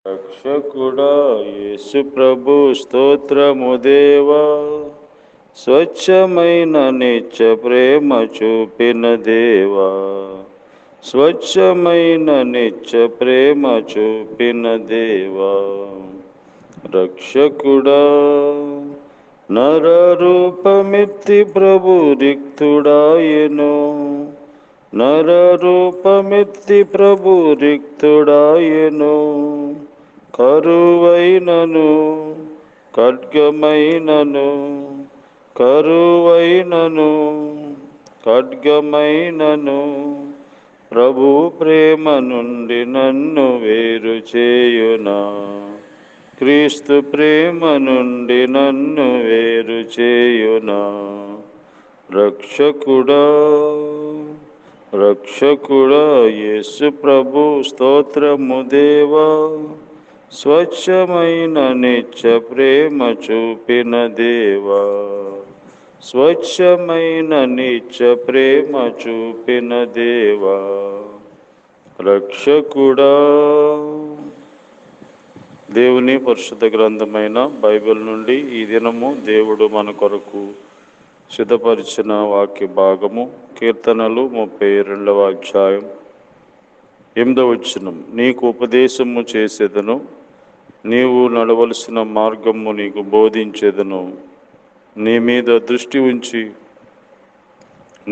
రక్షకుడా యేసు ప్రభు స్తోత్రము దేవా, స్వచ్ఛమైన నిత్య ప్రేమ చూపిన దేవా, స్వచ్ఛమైన నిత్య ప్రేమ చూపిన దేవా. రక్షకుడా నరరూపమెత్తి ప్రభు రిక్తుడాయెను, నరరూపమెత్తి ప్రభు రిక్తుడాయెను. కరువైనను ఖడ్గమైనను, కరువైనను ఖడ్గమైనను, ప్రభు ప్రేమ నుండి నన్ను వేరు చేయునా, క్రీస్తు ప్రేమ నుండి నన్ను వేరు చేయునా. రక్షకుడా రక్షకుడా యేసు ప్రభు స్తోత్రము దేవా, స్వచ్ఛమైన నిత్య ప్రేమ చూపిన దేవా, స్వచ్ఛమైన నిత్య ప్రేమ చూపిన దేవా. రక్షకుడా. దేవుని పరిశుద్ధ గ్రంథమైన బైబిల్ నుండి ఈ దినము దేవుడు మన కొరకు సిద్ధపరిచిన వాక్య భాగము కీర్తనలు 32వ అధ్యాయం 8వ వచనం. నీకు ఉపదేశము చేసేదను, నీవు నడవలసిన మార్గము నీకు బోధించేదను, నీ మీద దృష్టి ఉంచి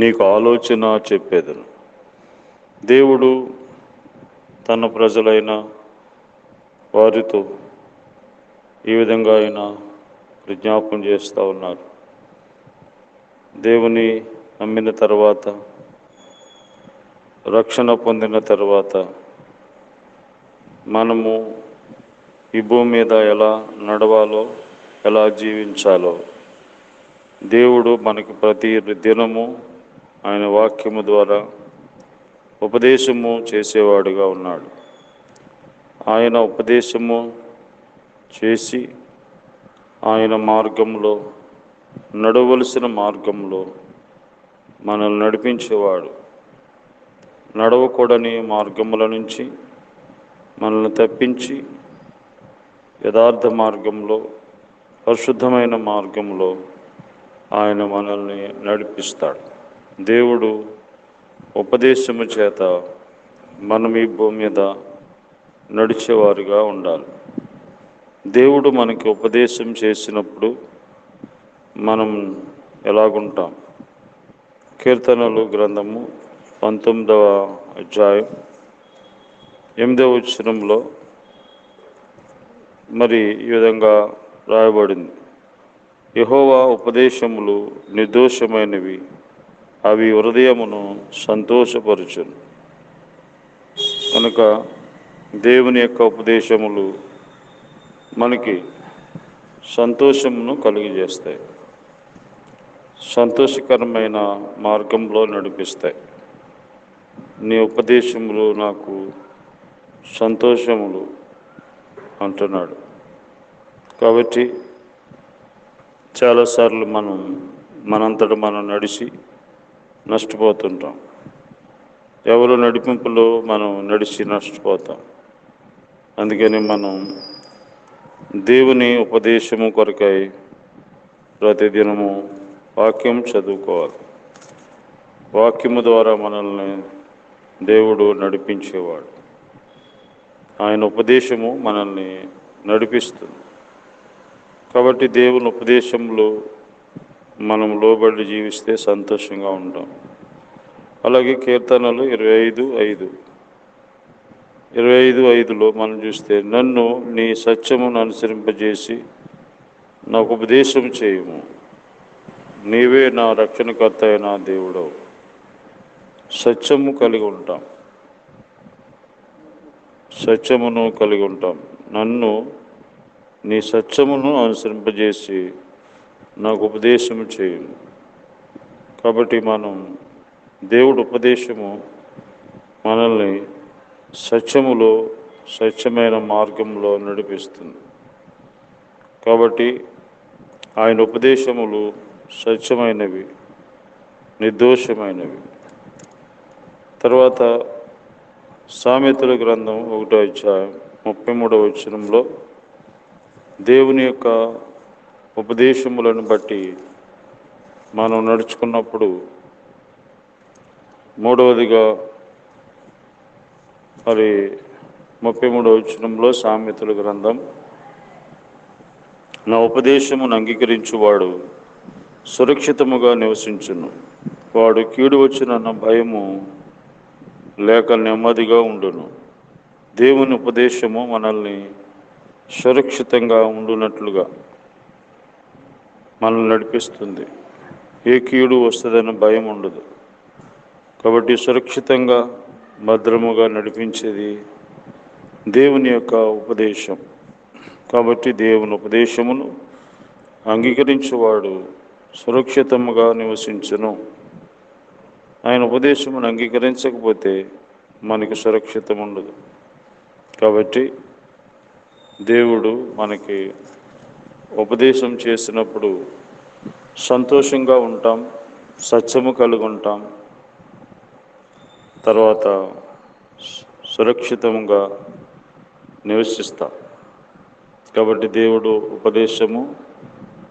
నీకు ఆలోచన చెప్పేదను. దేవుడు తన ప్రజలైన వారితో ఈ విధంగా ఆయన విజ్ఞాపం చేస్తూ ఉన్నారు. దేవుని నమ్మిన తర్వాత, రక్షణ పొందిన తర్వాత మనము ఈ భూమి మీద ఎలా నడవాలో, ఎలా జీవించాలో దేవుడు మనకి ప్రతి దినము ఆయన వాక్యము ద్వారా ఉపదేశము చేసేవాడుగా ఉన్నాడు. ఆయన ఉపదేశము చేసి ఆయన మార్గంలో, నడవలసిన మార్గంలో మనల్ని నడిపించేవాడు. నడవకూడని మార్గముల నుంచి మనల్ని తప్పించి యథార్థ మార్గంలో, పరిశుద్ధమైన మార్గంలో ఆయన మనల్ని నడిపిస్తాడు. దేవుడు ఉపదేశము చేత మనం ఈ భూమి మీద నడిచేవారుగా ఉండాలి. దేవుడు మనకి ఉపదేశం చేసినప్పుడు మనం ఎలాగుంటాం? కీర్తనలు గ్రంథము 19వ అధ్యాయం 8వ వచనంలో మరి ఈ విధంగా రాయబడింది. యెహోవా ఉపదేశములు నిర్దోషమైనవి, అవి హృదయమును సంతోషపరచును. కనుక దేవుని యొక్క ఉపదేశములు మనకి సంతోషమును కలిగజేస్తాయి, సంతోషకరమైన మార్గంలో నడిపిస్తాయి. నీ ఉపదేశములు నాకు సంతోషములు అంటున్నాడు. కాబట్టి చాలాసార్లు మనంతట మనం నడిచి నష్టపోతుంటాం. ఎవరు నడిపింపులో మనం నడిచి నష్టపోతాం. అందుకని మనం దేవుని ఉపదేశము కొరకై ప్రతిదినము వాక్యం చదువుకోవాలి. వాక్యము ద్వారా మనల్ని దేవుడు నడిపించేవాడు. ఆయన ఉపదేశము మనల్ని నడిపిస్తుంది. కాబట్టి దేవుని ఉపదేశంలో మనం లోబడి జీవిస్తే సంతోషంగా ఉంటాం. అలాగే కీర్తనలు 25:5లో మనం చూస్తే, నన్ను నీ సత్యమును అనుసరింపజేసి నాకు ఉపదేశం చేయము, నీవే నా రక్షణకర్త అయిన దేవుడవు. సత్యము కలిగి ఉంటాం, సత్యమును కలిగి ఉంటాం. నన్ను నీ సత్యమును అనుసరింపజేసి నాకు ఉపదేశము చేయము. కాబట్టి మనం దేవుడు ఉపదేశము మనల్ని సత్యములో, సత్యమైన మార్గంలో నడిపిస్తుంది. కాబట్టి ఆయన ఉపదేశములు సత్యమైనవి, నిర్దోషమైనవి. తర్వాత సామెతల గ్రంథం 1వ అధ్యాయం 33వ వచనంలో దేవుని యొక్క ఉపదేశములను బట్టి మనం నడుచుకున్నప్పుడు, మూడవదిగా మరి 33వ వచనంలో సామెతల గ్రంథం, నా ఉపదేశమును అంగీకరించువాడు సురక్షితముగా నివసించును, వాడు కీడు వచ్చినన్న భయము లేక నెమ్మదిగా ఉండును. దేవుని ఉపదేశము మనల్ని సురక్షితంగా ఉండునట్లుగా మనల్ని నడిపిస్తుంది. ఏ కీడు వస్తుందన్న భయం ఉండదు. కాబట్టి సురక్షితంగా భద్రముగా నడిపించేది దేవుని యొక్క ఉపదేశం. కాబట్టి దేవుని ఉపదేశమును అంగీకరించేవాడు సురక్షితముగా నివసించును. ఆయన ఉపదేశమును అంగీకరించకపోతే మనకి సురక్షితం ఉండదు. కాబట్టి దేవుడు మనకి ఉపదేశం చేసినప్పుడు సంతోషంగా ఉంటాం, సత్యము కలిగి ఉంటాం, తర్వాత సురక్షితంగా నివసిస్తాం. కాబట్టి దేవుడు ఉపదేశము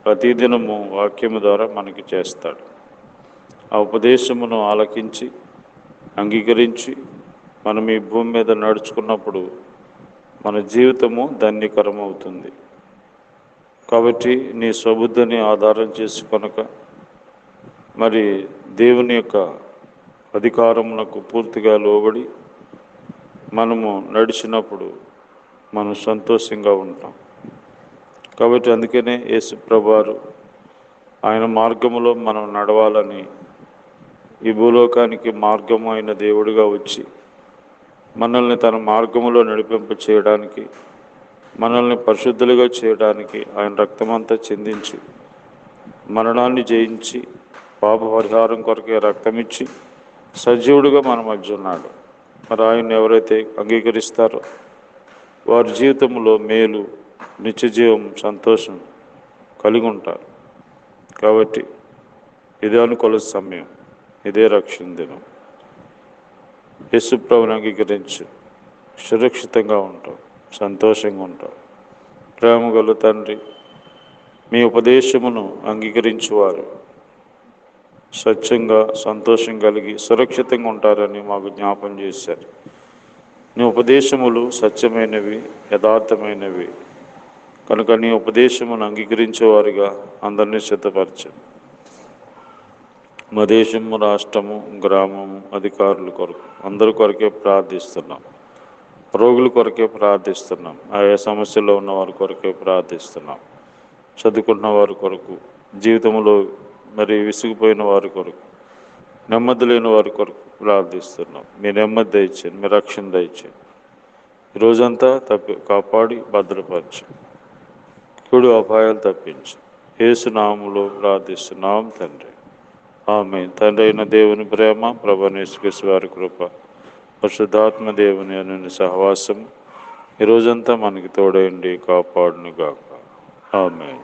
ప్రతిదినము వాక్యము ద్వారా మనకి చేస్తాడు. ఆ ఉపదేశమును ఆలకించి అంగీకరించి మనం ఈ భూమి మీద నడుచుకున్నప్పుడు మన జీవితము ధన్యకరం అవుతుంది. కాబట్టి నీ స్వబుద్ధిని ఆధారం చేసుకొనక మరి దేవుని యొక్క అధికారమునకు పూర్తిగా లోబడి మనము నడిచినప్పుడు మనం సంతోషంగా ఉంటాం. కాబట్టి అందుకనే యేసు ప్రభువారు ఆయన మార్గములో మనం నడవాలని ఈ భూలోకానికి మార్గము అయిన దేవుడిగా వచ్చి మనల్ని తన మార్గములో నడిపింప చేయడానికి, మనల్ని పరిశుద్ధులుగా చేయడానికి ఆయన రక్తమంతా చిందించి మరణాన్ని జయించి పాప పరిహారం కొరకే రక్తమిచ్చి సజీవుడిగా మన మధ్య ఉన్నాడు. మరి ఆయన్ని ఎవరైతే అంగీకరిస్తారో వారి జీవితంలో మేలు, నిత్యజీవం, సంతోషం కలిగి ఉంటారు. కాబట్టి ఇదే అనుకూల సమయం, ఇదే రక్షణ దినం. యేసు ప్రభువుని అంగీకరించి సురక్షితంగా ఉంటాం, సంతోషంగా ఉంటాం. ప్రేమ గల తండ్రి, మీ ఉపదేశమును అంగీకరించువారు స్వచ్ఛంగా సంతోషం కలిగి సురక్షితంగా ఉంటారని మాకు జ్ఞాపం చేశారు. నీ ఉపదేశములు సత్యమైనవి, యథార్థమైనవి కనుక నీ ఉపదేశమును అంగీకరించేవారుగా అందరినీ సిద్ధపరచు. మా దేశము, రాష్ట్రము, గ్రామము, అధికారుల కొరకు అందరి కొరకే ప్రార్థిస్తున్నాం. రోగుల కొరకే ప్రార్థిస్తున్నాం. ఆయా సమస్యల్లో ఉన్న వారి కొరకే ప్రార్థిస్తున్నాం. చదువుకున్న వారి కొరకు, జీవితంలో మరి విసిగిపోయిన వారి కొరకు, నెమ్మది లేని వారి కొరకు ప్రార్థిస్తున్నాం. మీ నెమ్మది దయచేయండి, మీ రక్షణ దయచేయండి. ఈరోజంతా కాపాడి భద్రపరచు, కీడు అపాయాలు తప్పించు. యేసు నామములో ప్రార్థిస్తున్నాం తండ్రి, ఆమేన్. తండ్రి అయిన దేవుని ప్రేమ, ప్రభువైన యేసుక్రీస్తు వారి కృప, పరిశుద్ధాత్మ దేవుని అనే సహవాసం ఈరోజంతా మనకి తోడైండి కాపాడును గాక. ఆమేన్.